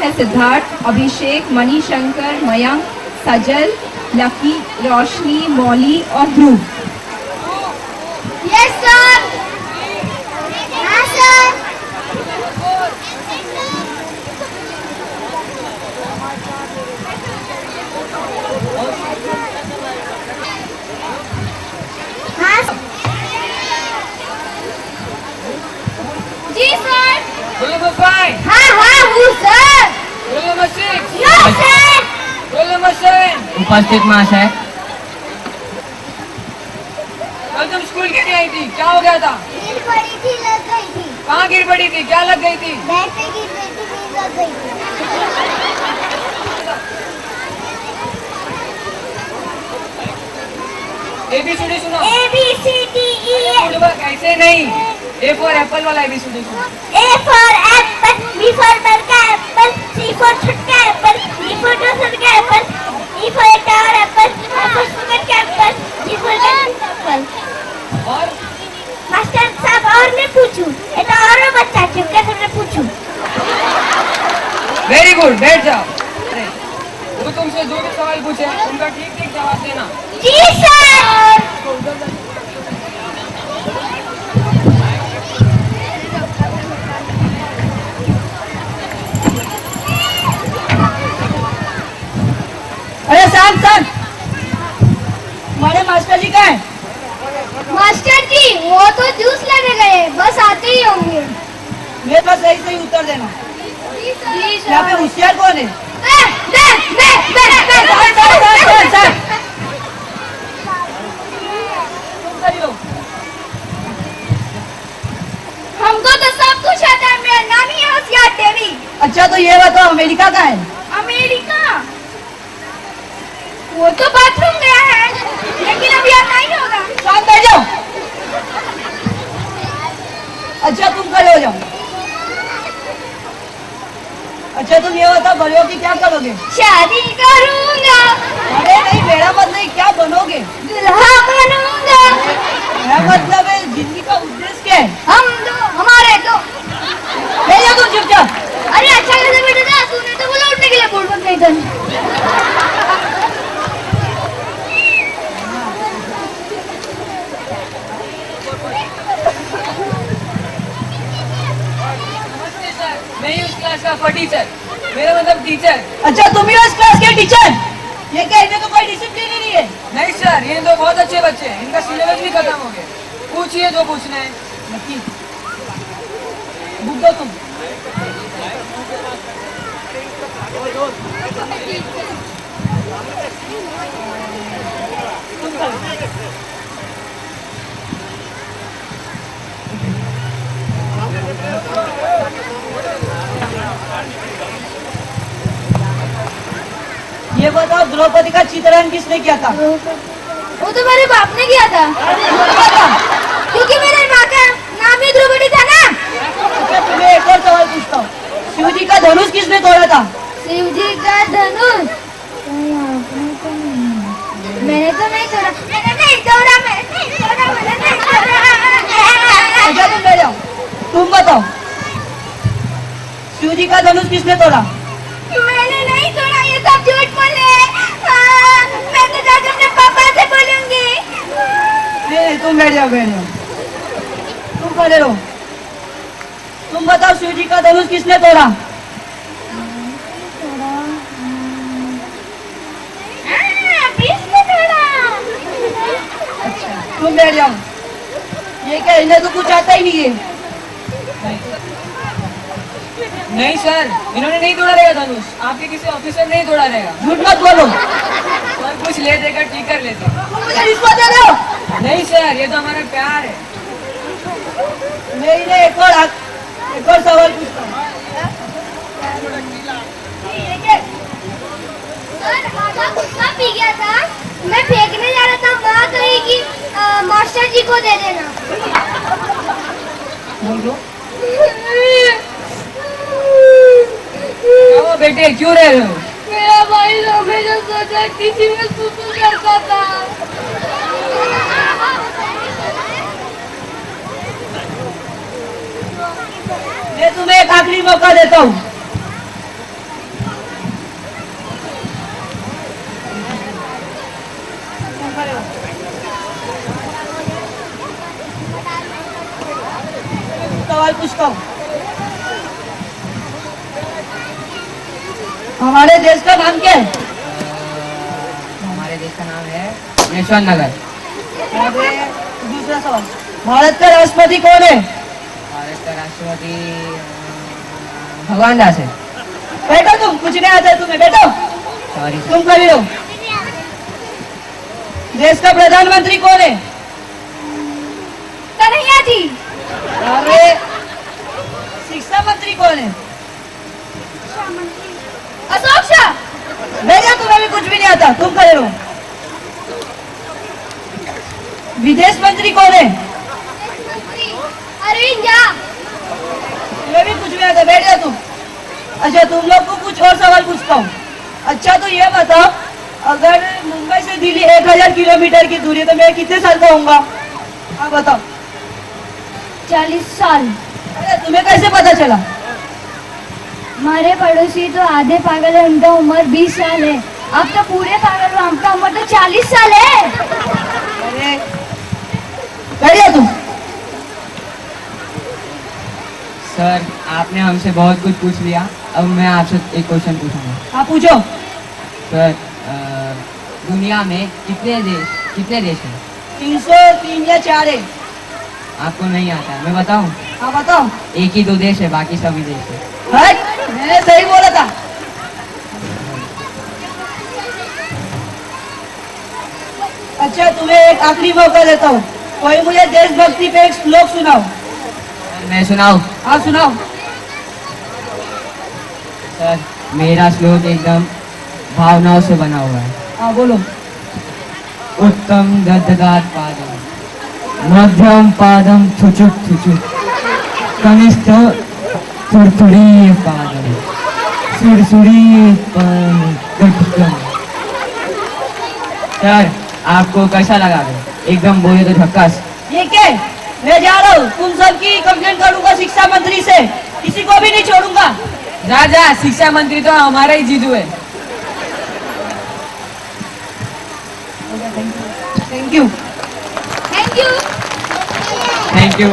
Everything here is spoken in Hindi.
है सिद्धार्थ, अभिषेक, मणिशंकर, मयंक, सजल, लकी, रोशनी, मौली और ध्रुव। Yes sir. हाँ सर। हाँ जी सर। Roll number 5. हाँ हाँ हूँ sir. Roll number 6. No sir. Roll number 7. उपस्थित महाशय, कल तुम स्कूल क्यों नहीं आई थी? क्या हो गया था? गिर पड़ी थी, लग गई थी। कहाँ गिर पड़ी थी? क्या लग गई थी? बैग पे गिर गई थी, नींद लग गई थी। ABCD सुनो। A B C D E F। ऐसे नहीं, A for apple वाला ABCD सुनो। A for apple, B for बड़का apple, C for छोटा apple, D for दूसरा apple, E for एक और apple, F for sugar का apple, G for apple। और मास्टर साहब और मैं पूछूं? ये तो और बच्चा क्यों? कैसे मैं पूछूं? वेरी गुड, बैठ जाओ। वो तुमसे जो भी सवाल पूछे उनका ठीक ठीक जवाब देना। जी सर। अरे शांत शांत, हमारे मास्टर जी कहाँ हैं? मास्टर जी वो तो जूस लेने गए, बस आते ही होंगे। मेरे पास सही सही उत्तर देना। जी यहाँ पे होशियार कौन है? हमको तो सब कुछ आता है, मेरा नाम ही है होशियार देवी। अच्छा तो ये बताओ, अमेरिका कहाँ है? अमेरिका वो तो बाथरूम गया है, लेकिन अभी यहाँ नहीं होगा। शांत बैठ जाओ। अच्छा तुम खड़े हो जाओ। अच्छा तुम ये बताओ, बड़े होके क्या करोगे? शादी करूंगा। अरे नहीं, मेरा मतलब नहीं, क्या बनोगे? दुल्हा बनूंगा। मेरा मतलब है जिंदगी का उद्देश्य क्या है? हम दो, हमारे दो। ले जाओ तुम चुपचाप। अरे अच्छा कैसे बेटा था, तूने तो बोला उठने के लिए बोल मत नहीं कर। मैं ही उस क्लास का टीचर, मेरा मतलब टीचर। अच्छा तुम ही हो इस क्लास के टीचर? ये क्या, इनमें तो कोई डिसिप्लिन ही नहीं है। नहीं सर, ये तो बहुत अच्छे बच्चे हैं, इनका सिलेबस भी खत्म हो गया। पूछिए जो पूछना है। नक्की बुक दो तुम। ये बताओ, द्रौपदी का चित्रण किसने किया था? वो तो मेरे बाप ने किया था, क्योंकि मेरे माँ का नाम ही द्रौपदी था ना। अच्छा तुम्हें एक और सवाल पूछता हूँ, शिव जी का धनुष किसने तोड़ा था? शिव जी का धनुष मैंने तो नहीं तोड़ा, मैंने नहीं तोड़ा, मैंने नहीं तोड़ा, मैंने नहीं तोड़ा। अच्छा तुम ले जाओ। तुम बताओ, शिव जी का धनुष किसने तोड़ा? मैंने नहीं तोड़ा, ये सब झूठ बोले। मैं तो जाकर अपने पापा से बोलूंगी। नहीं तुम बैठ जाओ, बैठ जाओ। तुम खड़े रहो। तुम बताओ, शिव जी का धनुष किसने तोड़ा? किसने तोड़ा? तुम बैठ जाओ। ये क्या, इन्हें तो कुछ आता ही नहीं है। नहीं सर, इन्होंने नहीं तोड़ा रहेगा धनुष, आपके किसी ऑफिसर नहीं तोड़ा रहेगा। झूठ मत बोलो। सर कुछ ले देकर ठीक कर लेते। तुम मुझे रिश्वत दे रहे हो? नहीं सर, ये तो हमारा प्यार है। मैं इन्हें एक और सवाल पूछता हूँ। गुस्सा पी गया था, मैं फेंकने जा रहा था, माँ कही कि मास्टर जी को दे देना। क्या बेटे, क्यों रह रहे हो? मेरा भाई हमेशा सोचा किसी में सुसु करता था। मैं तुम्हें एक आखिरी मौका देता हूँ। पूछता हूँ, हमारे देश का नाम क्या है? हमारे देश का नाम है यशवंत नगर। अरे दूसरा सवाल, भारत का राष्ट्रपति कौन है? भारत का राष्ट्रपति भगवान दास है। बैठो, तुम कुछ नहीं आता है तुम्हें, बैठो, सॉरी तुम खड़ी रहो। देश का प्रधानमंत्री कौन है? कन्हैया जी। अरे शिक्षा मंत्री कौन है? अशोक शाह। भैया तुम्हें भी कुछ भी नहीं आता, तुम खड़े रहो। विदेश मंत्री कौन है? अरविंद झा। तुम्हें भी कुछ भी नहीं आता, बैठ जा तुम। अच्छा तुम लोग को कुछ और सवाल पूछता हूँ। अच्छा तो ये बताओ, अगर मुंबई से दिल्ली 1000 किलोमीटर की दूरी है तो मैं कितने साल का होऊंगा? हाँ बताओ। 40 साल। अरे तुम्हें कैसे पता चला? हमारे पड़ोसी तो आधे पागल है, उनका उम्र 20 साल है। आप तो पूरे पागल हो, आपका उम्र तो 40 साल है। अरे बैठिए तुम। सर, आपने हमसे बहुत कुछ पूछ लिया, अब मैं आपसे एक क्वेश्चन पूछूंगा। हाँ पूछो। सर, दुनिया में कितने देश हैं? 303 या 4 है। आपको नहीं आता है, मैं बताऊं? हाँ बताओ। एक ही 2 देश है, बाकी सभी देश है। हट, मैंने सही बोला था। अच्छा तुम्हें एक आखिरी मौका देता हूँ, कोई मुझे देशभक्ति पे एक श्लोक सुनाओ। मैं सुनाऊं? आप सुनाओ। सर, मेरा श्लोक एकदम भावनाओं से बना हुआ है। हाँ बोलो। उत्तम ददगात पादम, मध्यम पादम छुचुक छुचुक, कनिष्ठ थुरथुरी पादम, सुरसुरी पादम। सर, आपको कैसा लगा? एकदम बोले तो झक्कास। ठीक है, मैं जा रहा हूँ, तुम सबकी कंप्लेंट करूंगा शिक्षा मंत्री से, किसी को भी नहीं छोड़ूंगा। जा, शिक्षा मंत्री तो हमारा ही जीजू है। Thank you. Thank you. Thank you.